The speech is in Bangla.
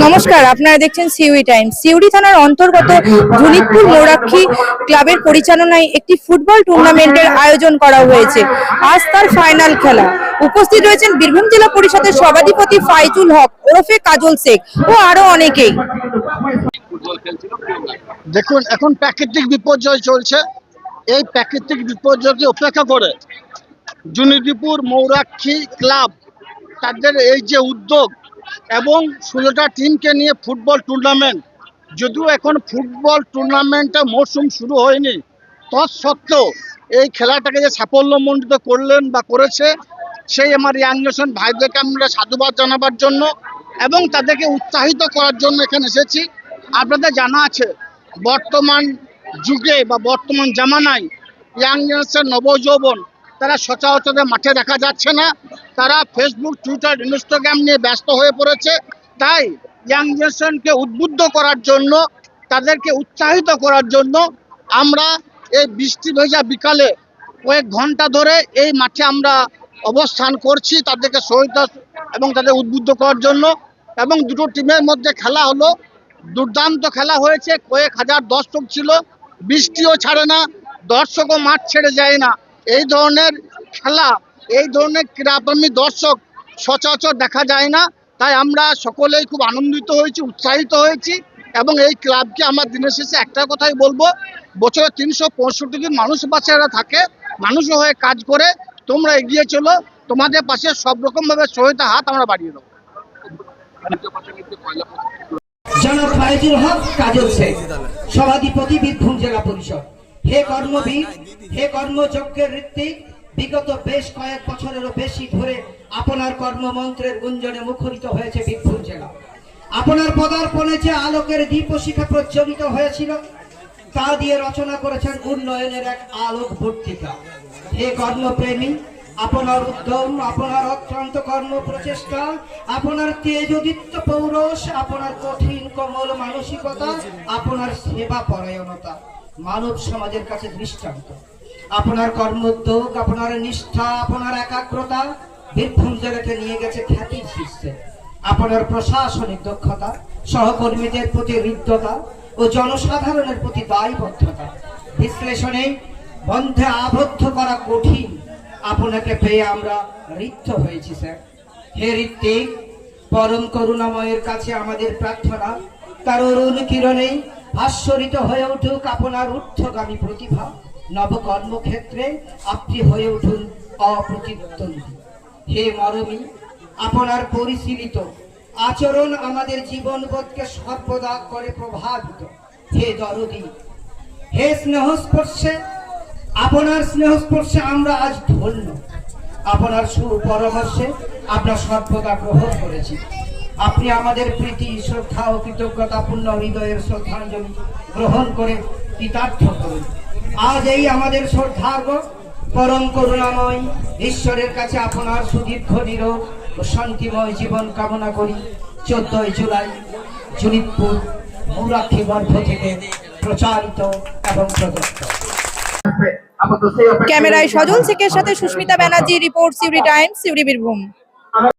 নমস্কার, আপনারা দেখছেন সিউড়ি টাইমস। সিউড়ি থানার অন্তর্গত ধুলিতপুর মৌরাক্ষী ক্লাবের পরিচালনায় একটি ফুটবল টুর্নামেন্টের আয়োজন করা হয়েছে। আজ তার ফাইনাল খেলা। উপস্থিত রয়েছেন বীরভূম জেলা পরিষদের সভাধিপতি ফাইজুল হক ওরফে কাজল শেখ ও আরো অনেকেই। দেখুন, এখন প্রাকৃতিক বিপর্যয় চলছে। এই প্রাকৃতিক বিপর্যয়কে উপেক্ষা করে ধুলিতপুর মৌরাক্ষী ক্লাব তাদের এই যে উদ্যোগ এবং 16টা টিমকে নিয়ে ফুটবল টুর্নামেন্ট, যদিও এখন ফুটবল টুর্নামেন্টের মরশুম শুরু হয়নি, তৎসত্ত্বেও এই খেলাটাকে যে সাফল্যমণ্ডিত করলেন বা করেছে, সেই আমার ইয়াং নেশন ভাইদেরকে আমরা সাধুবাদ জানাবার জন্য এবং তাদেরকে উৎসাহিত করার জন্য এখানে এসেছি। আপনাদের জানা আছে, বর্তমান যুগে বা বর্তমান জামানায় ইয়াং জেনারেশন নবযৌবন তারা সচরাচর মাঠে দেখা যাচ্ছে না। তারা ফেসবুক, টুইটার, ইনস্টাগ্রাম নিয়ে ব্যস্ত হয়ে পড়েছে। তাই ইয়াং জেনারেশনকে উদ্বুদ্ধ করার জন্য, তাদেরকে উৎসাহিত করার জন্য আমরা এই বৃষ্টি ভেজা বিকালে কয়েক ঘন্টা ধরে এই মাঠে আমরা অবস্থান করছি তাদেরকে সহায়তা এবং তাদের উদ্বুদ্ধ করার জন্য। এবং দুটো টিমের মধ্যে খেলা হলো, দুর্দান্ত খেলা হয়েছে। কয়েক হাজার দর্শক ছিল, বৃষ্টিও ছাড়ে না, দর্শকও মাঠ ছেড়ে যায় না। এই ধরনের খেলা, এই ধরনের ক্রীড়াপ্রেমী দর্শক সচরাচর দেখা যায় না। তাই আমরা সকলেই খুব আনন্দিত হয়েছি, উৎসাহিত হয়েছি এবং এই ক্লাবকে আমার দিনের শেষে একটা কথাই বলবো, বছরে 365 দিন মানুষ বাচ্চারা থাকে, মানুষও হয়ে কাজ করে। তোমরা এগিয়ে চলো, তোমাদের পাশে সব রকম ভাবে সহায়তা হাত আমরা বাড়িয়ে দেবো। জনাব ফাইজুল হক কাজল শেখ, সভাধিপতি বীরভূম জেলা পরিষদ। হে কর্মবীর, হে কর্মযজ্ঞের ঋত্বিক, বিগত বেশ কয়েক বছরেরও বেশি ধরে আপনার কর্মমন্ত্রের গুঞ্জনে মুখরিত হয়েছে বীরভূম জেলা। আপনার পদার্পণে যে আলোকের দীপশিখা প্রজ্বলিত হয়েছিল, তা দিয়ে রচনা করেছেন উন্নয়নের এক আলোক বর্তিকা। হে কর্মপ্রেমী, আপনার উদ্যম, আপনার অক্লান্ত কর্ম প্রচেষ্টা, আপনার তেজোদীপ্ত পৌরষ, আপনার কঠিন কোমল মানসিকতা, আপনার সেবা পরায়ণতা মানব সমাজের কাছে দৃষ্টান্ত। আপনার কর্মোদ্যোগ, আপনার নিষ্ঠা, আপনার একাগ্রতা বীরভূম জেলাকে নিয়ে গেছে খ্যাতির শীর্ষে। আপনার প্রশাসনিক দক্ষতা, সহকর্মীদের প্রতি হৃদ্যতা ও জনসাধারণের প্রতি দায়বদ্ধতা বিশ্লেষণে বন্ধে আবদ্ধ করা কঠিন। আপনাকে পেয়ে আমরা ঋদ্ধ হয়েছি স্যার। হে ঋত্বিক, পরম করুণাময়ের কাছে আমাদের প্রার্থনা, তার অরুণ কিরণে ভাস্বরিত হয়ে উঠুক আপনার ঊর্ধ্বগামী প্রতিভা। নবকর্মক্ষেত্রে আপনি হয়ে উঠুন অপ্রতিদ্বন্দ্বী। হে মরমী, আপনার পরিশীলিত আচরণ আমাদের জীবনবোধকে সর্বদা করে প্রভাবিত। হে দরদী, হে স্নেহস্পর্শে, আপনার স্নেহস্পর্শে আমরা আজ ধন্য। আপনার সুপরামর্শে আমরা সর্বদা গ্রহণ করেছি। আপনি আমাদের প্রীতি, শ্রদ্ধা ও কৃতজ্ঞতাপূর্ণ হৃদয়ের শ্রদ্ধাঞ্জলি গ্রহণ করে কৃতার্থ করুন। আজ এই আমাদের শ্রদ্ধার্ঘ পরম করুণাময় ঈশ্বরের কাছে আপনার সুদীর্ঘ নিরোগ ও শান্তিময় জীবন কামনা করি। 14 জুলাই ধুলিতপুর মৌরাক্ষী গর্ভ থেকে প্রচারিত এবং প্রদত্ত। ক্যামেরায় সজল শেখের সাথে সুস্মিতা ব্যানার্জি, রিপোর্ট সিউড়ি টাইমস, সিউড়ি বীরভূম।